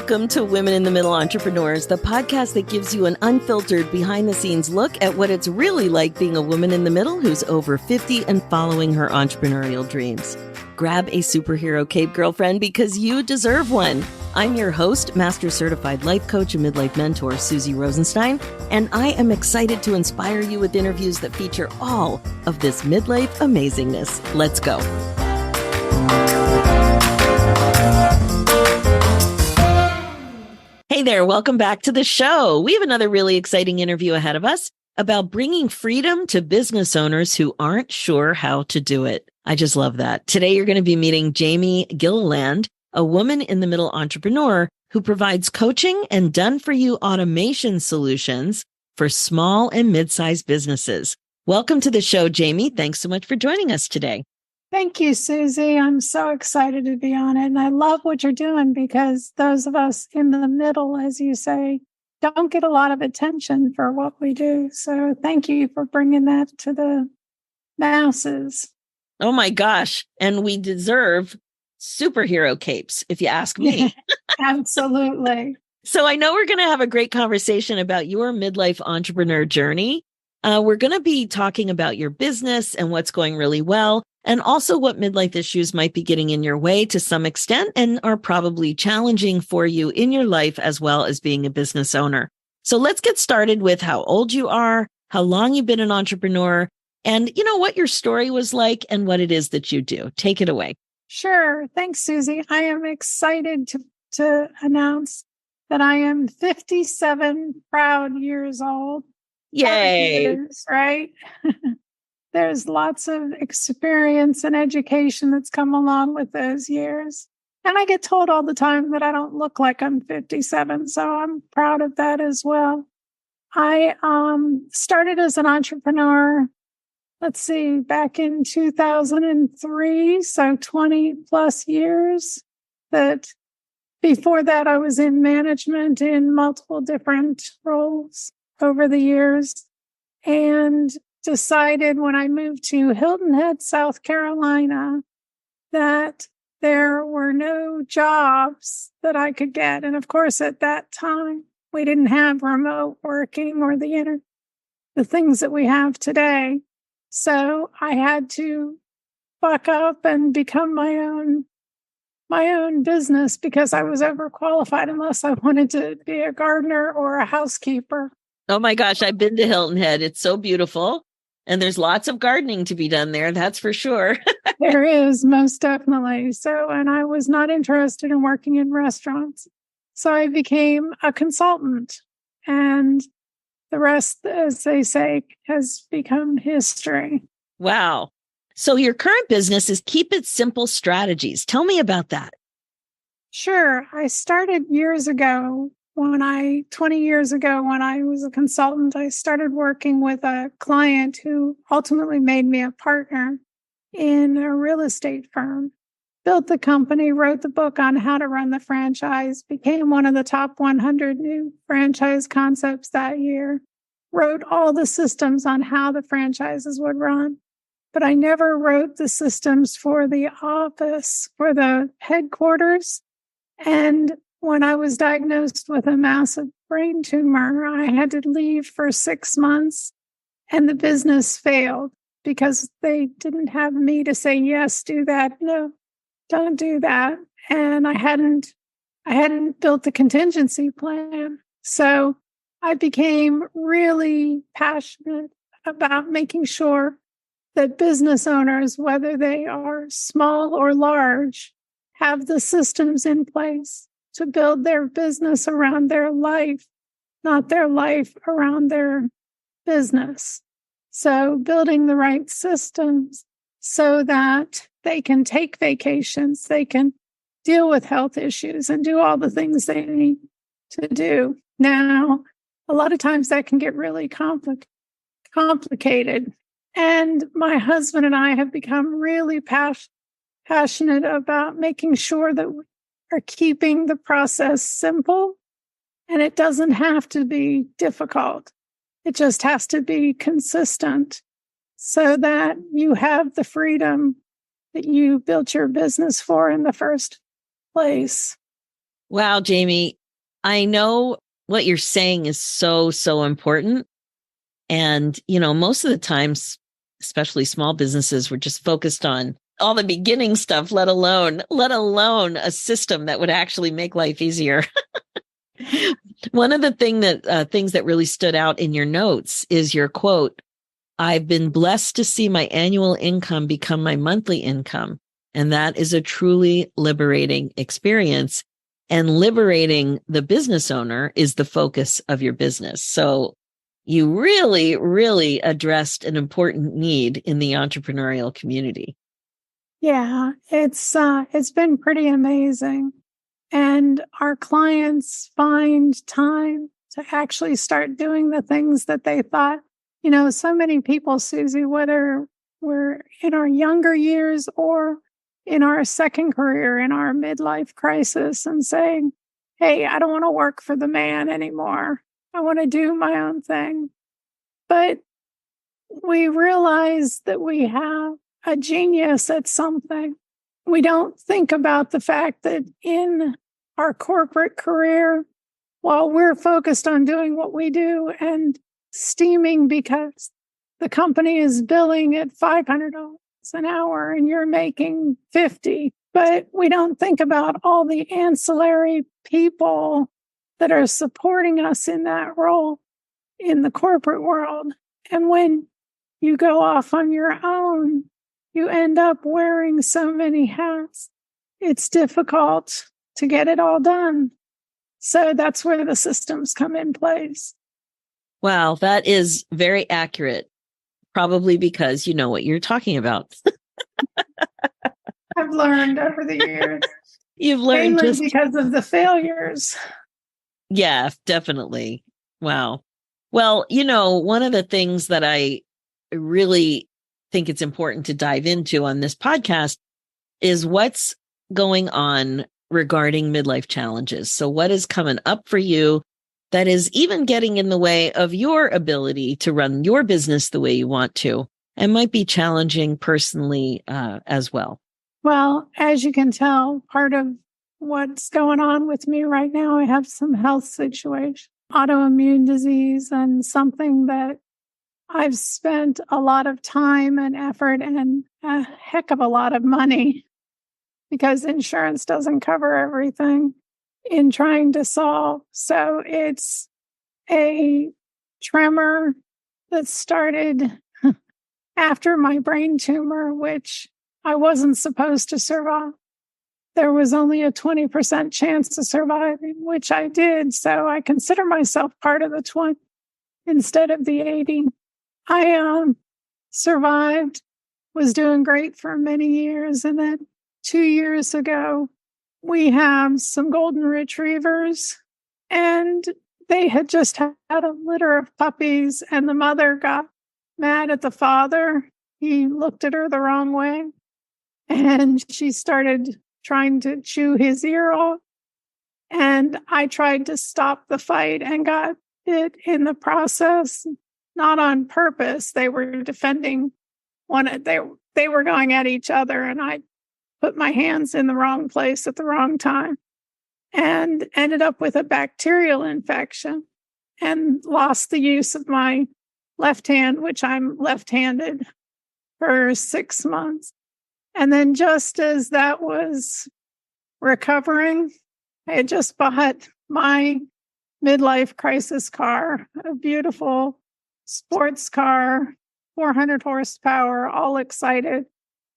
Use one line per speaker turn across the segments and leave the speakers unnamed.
Welcome to Women in the Middle Entrepreneurs, the podcast that gives you an unfiltered behind-the-scenes look at what it's really like being a woman in the middle who's over 50 and following her entrepreneurial dreams. Grab a superhero cape, girlfriend, because you deserve one. I'm your host, Master Certified Life Coach and Midlife Mentor, Suzy Rosenstein, and I am excited to inspire you with interviews that feature all of this midlife amazingness. Let's go. Hey there, welcome back to the show. We have another really exciting interview ahead of us about bringing freedom to business owners who aren't sure how to do it. I just love that. Today, you're going to be meeting Jamie Gilleland, a woman in the middle entrepreneur who provides coaching and done-for-you automation solutions for small and mid-sized businesses. Welcome to the show, Jamie. Thanks so much for joining us today.
Thank you, Suzy. I'm so excited to be on it. And I love what you're doing because those of us in the middle, as you say, don't get a lot of attention for what we do. So thank you for bringing that to the masses.
Oh my gosh. And we deserve superhero capes, if you ask me.
Absolutely.
So I know we're going to have a great conversation about your midlife entrepreneur journey. We're going to be talking about your business and what's going really well, and also what midlife issues might be getting in your way to some extent and are probably challenging for you in your life as well as being a business owner. So let's get started with how old you are, how long you've been an entrepreneur, and what your story was like and what it is that you do. Take it away.
Sure. Thanks, Suzy. I am excited to announce that I am 57 proud years old.
Yay.
Years, right? There's lots of experience and education that's come along with those years. And I get told all the time that I don't look like I'm 57. So I'm proud of that as well. I started as an entrepreneur, back in 2003. So 20 plus years. That before that, I was in management in multiple different roles over the years, and decided when I moved to Hilton Head, South Carolina, that there were no jobs that I could get. And of course, at that time, we didn't have remote working or the things that we have today. So I had to buck up and become my own business because I was overqualified unless I wanted to be a gardener or a housekeeper.
Oh my gosh, I've been to Hilton Head. It's so beautiful. And there's lots of gardening to be done there. That's for sure.
There is, most definitely. So, and I was not interested in working in restaurants. So I became a consultant. And the rest, as they say, has become history.
Wow. So your current business is Keep It Simple Strategies. Tell me about that.
Sure. I started years ago. 20 years ago, when I was a consultant, I started working with a client who ultimately made me a partner in a real estate firm, built the company, wrote the book on how to run the franchise, became one of the top 100 new franchise concepts that year, wrote all the systems on how the franchises would run. But I never wrote the systems for the office, for the headquarters. And when I was diagnosed with a massive brain tumor, I had to leave for 6 months, and the business failed because they didn't have me to say, yes, do that. No, don't do that. And I hadn't built the contingency plan. So I became really passionate about making sure that business owners, whether they are small or large, have the systems in place to build their business around their life, not their life around their business. So building the right systems so that they can take vacations, they can deal with health issues and do all the things they need to do. Now, a lot of times that can get really complicated. And my husband and I have become really passionate about making sure that we are keeping the process simple, and it doesn't have to be difficult. It just has to be consistent so that you have the freedom that you built your business for in the first place.
Wow, Jamie, I know what you're saying is so, so important. And, most of the times, especially small businesses, were just focused on all the beginning stuff, let alone a system that would actually make life easier. One of the things that really stood out in your notes is your quote, I've been blessed to see my annual income become my monthly income. And that is a truly liberating experience. And liberating the business owner is the focus of your business. So you really, really addressed an important need in the entrepreneurial community.
Yeah, it's been pretty amazing. And our clients find time to actually start doing the things that they thought, so many people, Suzy, whether we're in our younger years or in our second career, in our midlife crisis, and saying, hey, I don't want to work for the man anymore. I want to do my own thing. But we realize that we have a genius at something. We don't think about the fact that in our corporate career, while we're focused on doing what we do and steaming because the company is billing at $500 an hour and you're making 50, but we don't think about all the ancillary people that are supporting us in that role in the corporate world. And when you go off on your own, you end up wearing so many hats. It's difficult to get it all done. So that's where the systems come in place.
Wow, that is very accurate. Probably because you know what you're talking about.
I've learned over the years.
You've learned
mainly
just
because of the failures.
Yeah, definitely. Wow. Well, one of the things that I really think it's important to dive into on this podcast is what's going on regarding midlife challenges. So, what is coming up for you that is even getting in the way of your ability to run your business the way you want to and might be challenging personally as well?
Well, as you can tell, part of what's going on with me right now, I have some health situation, autoimmune disease, and something that I've spent a lot of time and effort and a heck of a lot of money because insurance doesn't cover everything in trying to solve. So it's a tremor that started after my brain tumor, which I wasn't supposed to survive. There was only a 20% chance to survive, which I did. So I consider myself part of the 20 instead of the 80. I survived, was doing great for many years. And then 2 years ago, we have some golden retrievers, and they had just had a litter of puppies, and the mother got mad at the father. He looked at her the wrong way, and she started trying to chew his ear off. And I tried to stop the fight and got it in the process, not on purpose. They were defending they were going at each other, and I put my hands in the wrong place at the wrong time and ended up with a bacterial infection and lost the use of my left hand, which I'm left-handed, for 6 months. And then just as that was recovering, I had just bought my midlife crisis car, a beautiful sports car, 400 horsepower, all excited.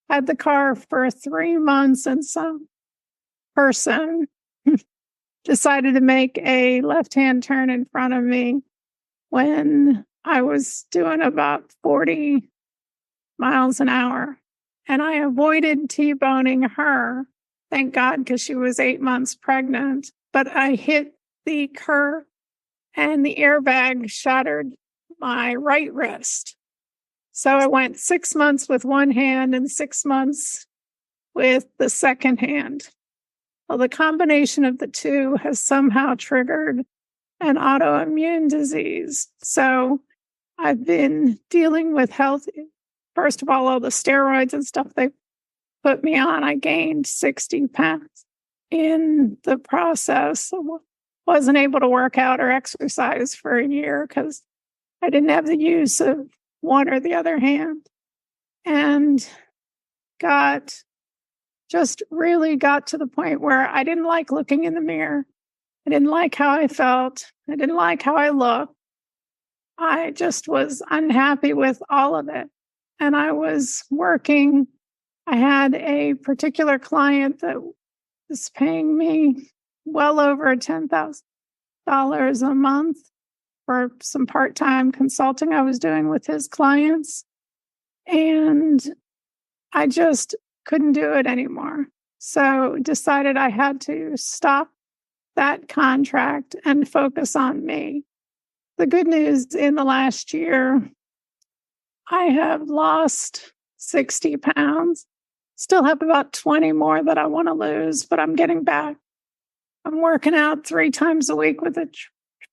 Had the car for 3 months, and some person decided to make a left-hand turn in front of me when I was doing about 40 miles an hour. And I avoided T-boning her, thank God, because she was 8 months pregnant. But I hit the curb and the airbag shattered my right wrist. So I went 6 months with one hand and 6 months with the second hand. Well, the combination of the two has somehow triggered an autoimmune disease. So I've been dealing with health. First of all the steroids and stuff they put me on, I gained 60 pounds. in the process, wasn't able to work out or exercise for a year because I didn't have the use of one or the other hand. And really got to the point where I didn't like looking in the mirror. I didn't like how I felt. I didn't like how I looked. I just was unhappy with all of it. And I was working. I had a particular client that was paying me well over $10,000 a month for some part-time consulting I was doing with his clients. And I just couldn't do it anymore. So decided I had to stop that contract and focus on me. The good news, in the last year, I have lost 60 pounds. Still have about 20 more that I want to lose, but I'm getting back. I'm working out 3 times a week with a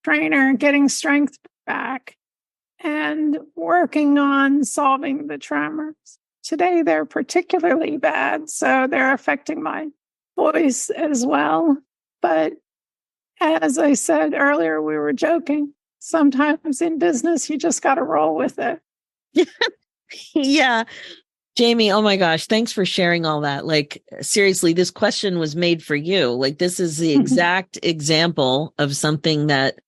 trainer, getting strength back, and working on solving the tremors. Today, they're particularly bad, so they're affecting my voice as well. But as I said earlier, we were joking. Sometimes in business, you just got to roll with it.
Yeah. Jamie, oh my gosh, thanks for sharing all that. Like, seriously, this question was made for you. Like, this is the exact example of something that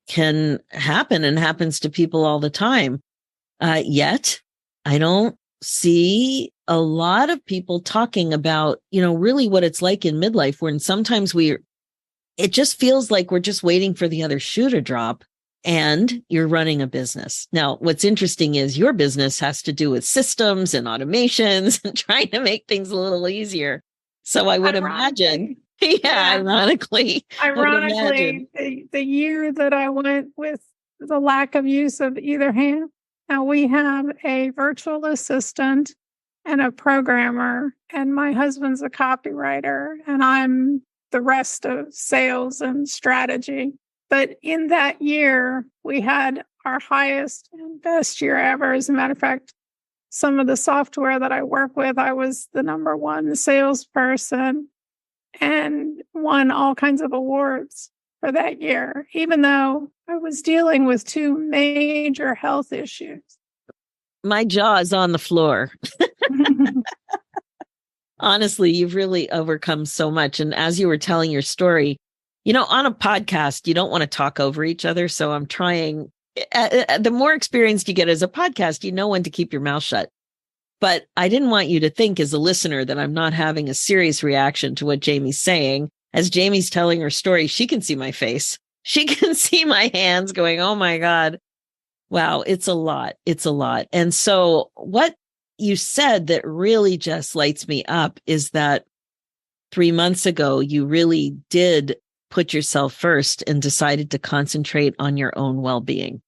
can happen and happens to people all the time. Yet, I don't see a lot of people talking about, really what it's like in midlife, when sometimes it just feels like we're just waiting for the other shoe to drop. And you're running a business. Now, what's interesting is your business has to do with systems and automations and trying to make things a little easier. So I would imagine, ironically,
the year that I went with the lack of use of either hand, now we have a virtual assistant and a programmer, and my husband's a copywriter, and I'm the rest of sales and strategy. But in that year, we had our highest and best year ever. As a matter of fact, some of the software that I work with, I was the number 1 salesperson and won all kinds of awards for that year, even though I was dealing with 2 major health issues.
My jaw is on the floor. Honestly, you've really overcome so much. And as you were telling your story, on a podcast, you don't want to talk over each other. So I'm trying, the more experienced you get as a podcast, you know when to keep your mouth shut. But I didn't want you to think as a listener that I'm not having a serious reaction to what Jamie's saying. As Jamie's telling her story, she can see my face. She can see my hands going, oh my God. Wow, it's a lot. It's a lot. And so what you said that really just lights me up is that 3 months ago, you really did put yourself first and decided to concentrate on your own well-being.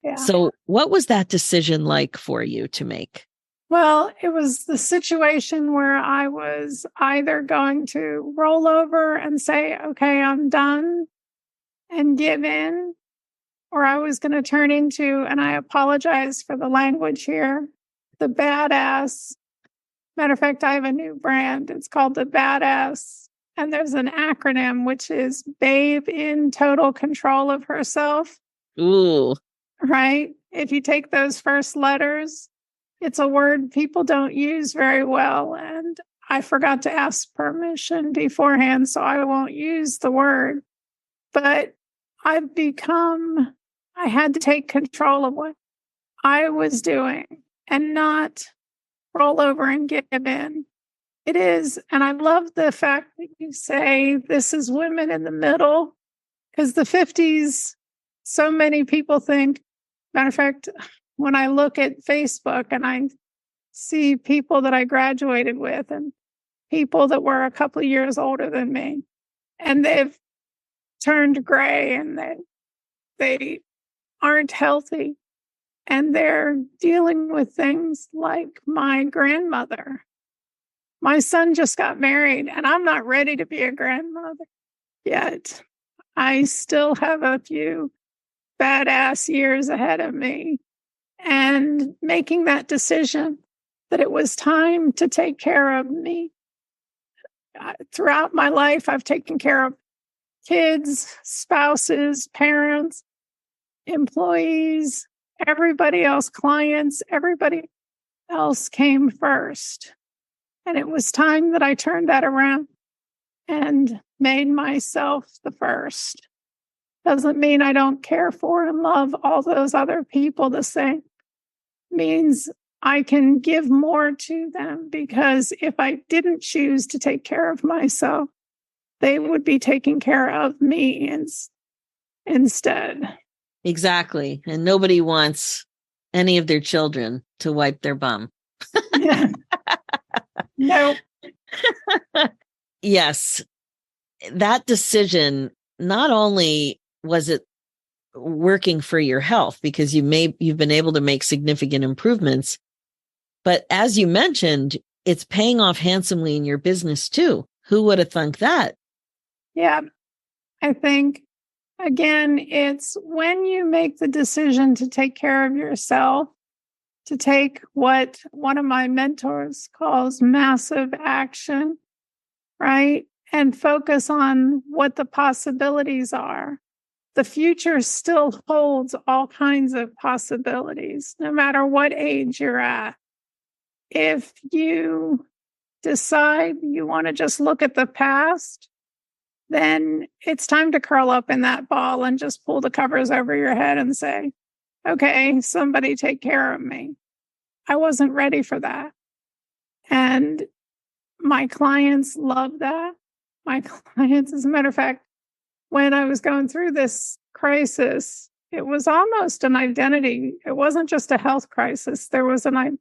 Yeah.
So what was that decision like for you to make?
Well, it was the situation where I was either going to roll over and say, okay, I'm done and give in, or I was going to turn into, and I apologize for the language here, the badass. Matter of fact, I have a new brand. It's called the Badass. And there's an acronym, which is Babe in Total Control of Herself.
Ooh.
Right? If you take those first letters, it's a word people don't use very well. And I forgot to ask permission beforehand, so I won't use the word. But I had to take control of what I was doing and not roll over and give in. It is. And I love the fact that you say this is women in the middle, because the 50s, so many people think, matter of fact, when I look at Facebook and I see people that I graduated with and people that were a couple of years older than me, and they've turned gray and they aren't healthy, and they're dealing with things like my grandmother. My son just got married, and I'm not ready to be a grandmother yet. I still have a few badass years ahead of me. And making that decision that it was time to take care of me, throughout my life, I've taken care of kids, spouses, parents, employees, everybody else, clients, everybody else came first. And it was time that I turned that around and made myself the first. Doesn't mean I don't care for and love all those other people the same. Means I can give more to them, because if I didn't choose to take care of myself, they would be taking care of me instead.
Exactly. And nobody wants any of their children to wipe their bum.
Yeah. No.
Yes. That decision, not only was it working for your health because you've been able to make significant improvements, but as you mentioned, it's paying off handsomely in your business too. Who would have thunk that?
Yeah. I think, again, it's when you make the decision to take care of yourself, to take what one of my mentors calls massive action, right? And focus on what the possibilities are. The future still holds all kinds of possibilities, no matter what age you're at. If you decide you want to just look at the past, then it's time to curl up in that ball and just pull the covers over your head and say, okay, somebody take care of me. I wasn't ready for that. And my clients love that. My clients, as a matter of fact, when I was going through this crisis, it was almost an identity. It wasn't just a health crisis. There was an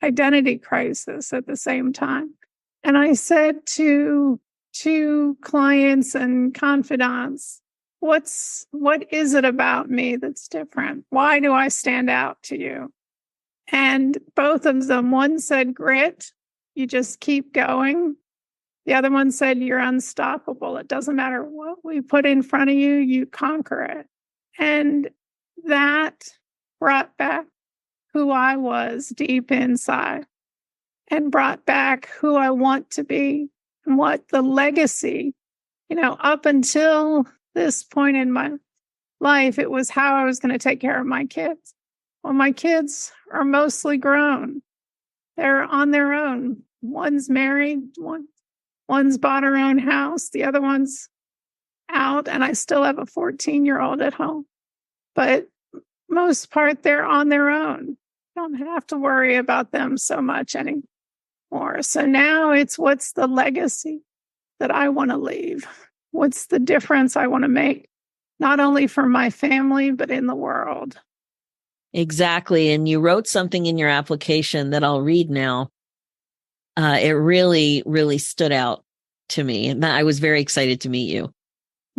identity crisis at the same time. And I said to clients and confidants, what is it about me that's different? Why do I stand out to you? And both of them, one said grit, you just keep going. The other one said you're unstoppable. It doesn't matter what we put in front of you, you conquer it. And that brought back who I was deep inside and brought back who I want to be and what the legacy, up until this point in my life, it was how I was going to take care of my kids. Well, my kids are mostly grown. They're on their own. One's married, one's bought her own house, the other one's out, and I still have a 14-year-old at home. But most part, they're on their own. Don't have to worry about them so much anymore. So now it's, what's the legacy that I want to leave? What's the difference I want to make, not only for my family, but in the world?
Exactly. And you wrote something in your application that I'll read now. It really, really stood out to me. And I was very excited to meet you.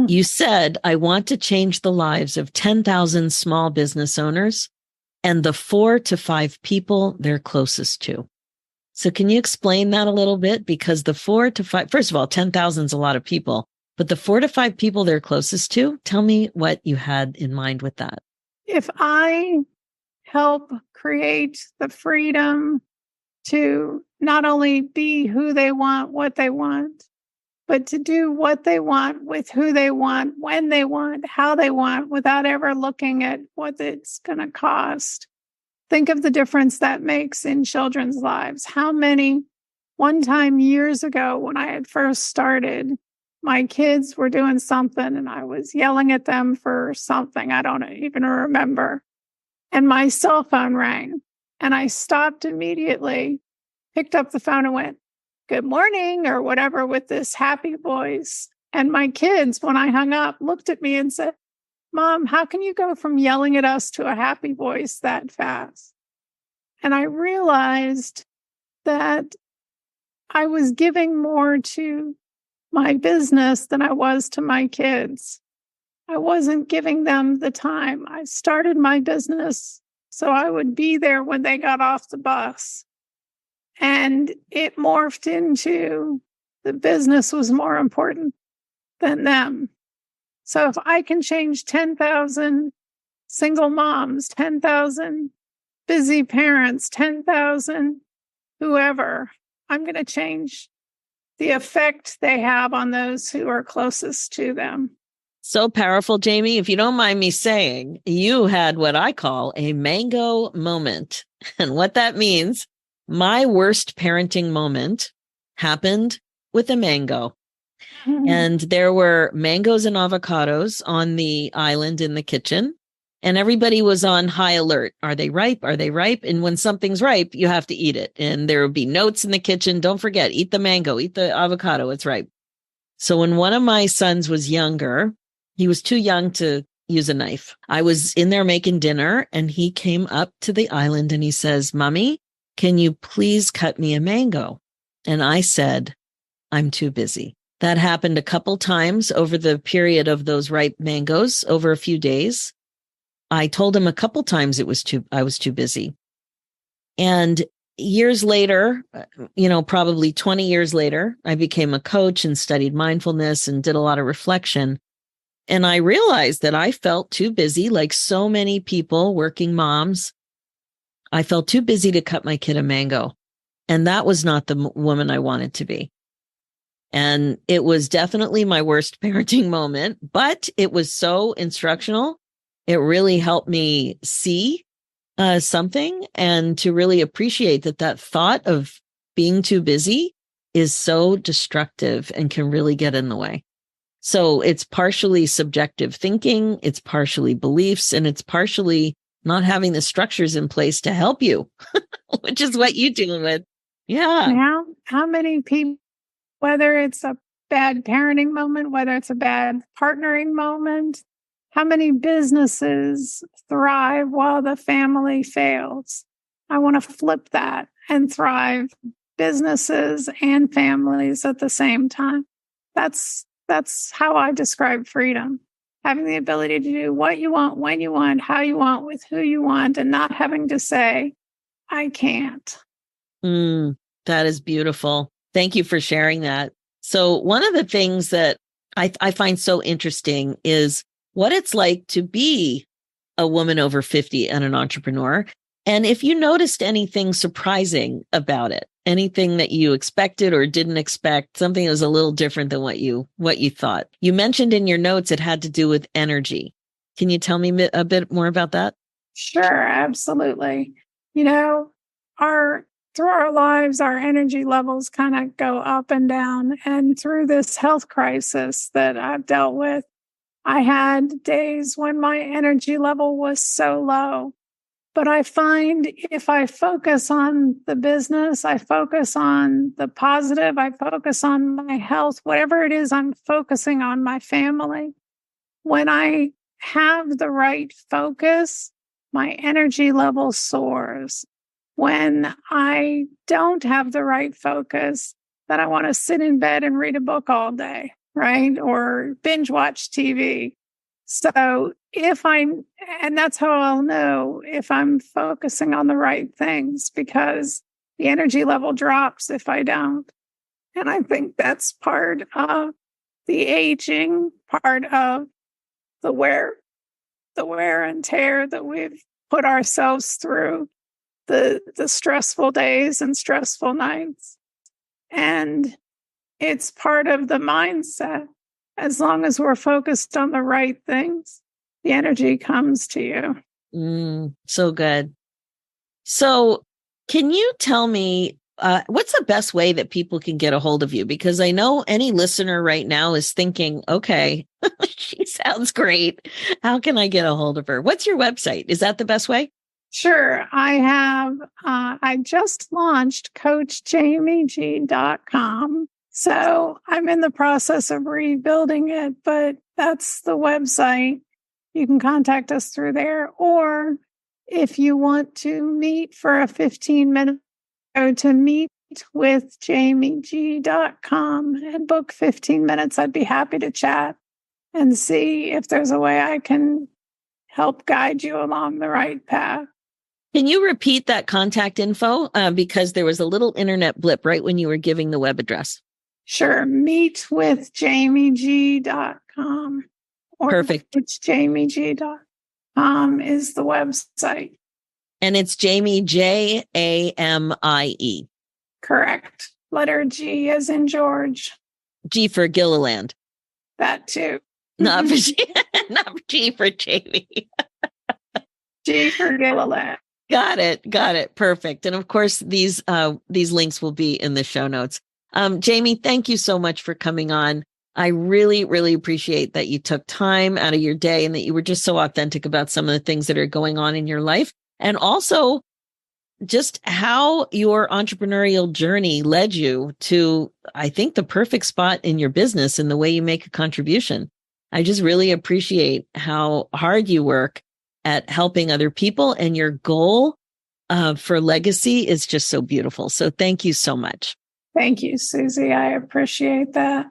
You said, I want to change the lives of 10,000 small business owners and the 4 to 5 people they're closest to. So can you explain that a little bit? Because the 4 to 5, first of all, 10,000 is a lot of people, but the 4 to 5 people they're closest to, tell me what you had in mind with that.
If I help create the freedom to not only be who they want, what they want, but to do what they want with who they want, when they want, how they want, without ever looking at what it's going to cost. Think of the difference that makes in children's lives. How many, one time years ago when I had first started, my kids were doing something and I was yelling at them for something I don't even remember. And my cell phone rang and I stopped immediately, picked up the phone and went, good morning, or whatever, with this happy voice. And my kids, when I hung up, looked at me and said, Mom, how can you go from yelling at us to a happy voice that fast? And I realized that I was giving more to my business than I was to my kids. I wasn't giving them the time. I started my business so I would be there when they got off the bus. And it morphed into the business was more important than them. So if I can change 10,000 single moms, 10,000 busy parents, 10,000 whoever, I'm going to change the effect they have on those who are closest to them.
So powerful, Jamie. If you don't mind me saying, you had what I call a mango moment. And what that means, my worst parenting moment happened with a mango. And there were mangoes and avocados on the island in the kitchen. And everybody was on high alert. Are they ripe? Are they ripe? And when something's ripe, you have to eat it. And there would be notes in the kitchen. Don't forget, eat the mango, eat the avocado. It's ripe. So when one of my sons was younger, he was too young to use a knife. I was in there making dinner and he came up to the island and he says, "Mommy, can you please cut me a mango?" And I said, "I'm too busy." That happened a couple times over the period of those ripe mangoes over a few days. I told him a couple times I was too busy. And years later, probably 20 years later, I became a coach and studied mindfulness and did a lot of reflection. And I realized that I felt too busy, like so many people, working moms. I felt too busy to cut my kid a mango. And that was not the woman I wanted to be. And it was definitely my worst parenting moment, but it was so instructional. It really helped me see something and to really appreciate that thought of being too busy is so destructive and can really get in the way. So it's partially subjective thinking, it's partially beliefs, and it's partially not having the structures in place to help you, which is what you deal with. Yeah.
Now, how many people, whether it's a bad parenting moment, whether it's a bad partnering moment, how many businesses thrive while the family fails? I want to flip that and thrive businesses and families at the same time. That's how I describe freedom. Having the ability to do what you want, when you want, how you want, with who you want, and not having to say, "I can't."
That is beautiful. Thank you for sharing that. So one of the things that I find so interesting is what it's like to be a woman over 50 and an entrepreneur. And if you noticed anything surprising about it, anything that you expected or didn't expect, something that was a little different than what you thought. You mentioned in your notes it had to do with energy. Can you tell me a bit more about that?
Sure, absolutely. Through our lives, our energy levels kind of go up and down. And through this health crisis that I've dealt with, I had days when my energy level was so low. But I find if I focus on the business, I focus on the positive, I focus on my health, whatever it is, I'm focusing on my family. When I have the right focus, my energy level soars. When I don't have the right focus, then I want to sit in bed and read a book all day, right? Or binge watch TV. So and that's how I'll know if I'm focusing on the right things, because the energy level drops if I don't. And I think that's part of the aging, part of the wear and tear that we've put ourselves through, the stressful days and stressful nights. And it's part of the mindset. As long as we're focused on the right things, the energy comes to you.
So good. So can you tell me what's the best way that people can get a hold of you? Because I know any listener right now is thinking, okay, she sounds great. How can I get a hold of her? What's your website? Is that the best way?
Sure. I just launched CoachJamieG.com. So I'm in the process of rebuilding it, but that's the website. You can contact us through there. Or if you want to meet for a 15-minute, go to meetwithjamieg.com and book 15 minutes. I'd be happy to chat and see if there's a way I can help guide you along the right path.
Can you repeat that contact info? Because there was a little internet blip right when you were giving the web address.
Sure. Meetwithjamieg.com.
Perfect.
It's jamieg.com is the website.
And it's Jamie, Jamie.
Correct. Letter G as in George.
G for Gilleland.
That too.
Not for G for Jamie.
G for Gilleland.
Got it. Perfect. And of course, these links will be in the show notes. Jamie, thank you so much for coming on. I really, really appreciate that you took time out of your day and that you were just so authentic about some of the things that are going on in your life. And also just how your entrepreneurial journey led you to, I think, the perfect spot in your business and the way you make a contribution. I just really appreciate how hard you work at helping other people, and your goal for legacy is just so beautiful. So thank you so much.
Thank you, Suzy. I appreciate that.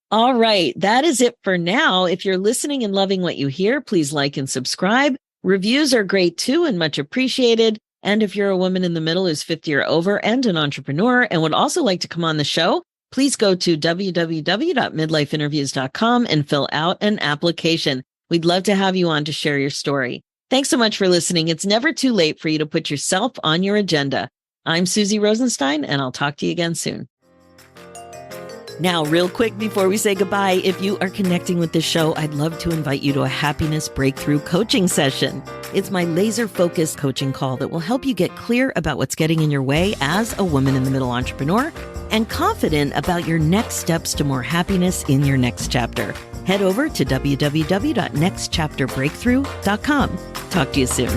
All right. That is it for now. If you're listening and loving what you hear, please like and subscribe. Reviews are great too and much appreciated. And if you're a woman in the middle who's 50 or over and an entrepreneur and would also like to come on the show, please go to www.midlifeinterviews.com and fill out an application. We'd love to have you on to share your story. Thanks so much for listening. It's never too late for you to put yourself on your agenda. I'm Suzy Rosenstein, and I'll talk to you again soon. Now, real quick before we say goodbye, if you are connecting with this show, I'd love to invite you to a happiness breakthrough coaching session. It's my laser-focused coaching call that will help you get clear about what's getting in your way as a woman in the middle entrepreneur and confident about your next steps to more happiness in your next chapter. Head over to www.nextchapterbreakthrough.com. Talk to you soon.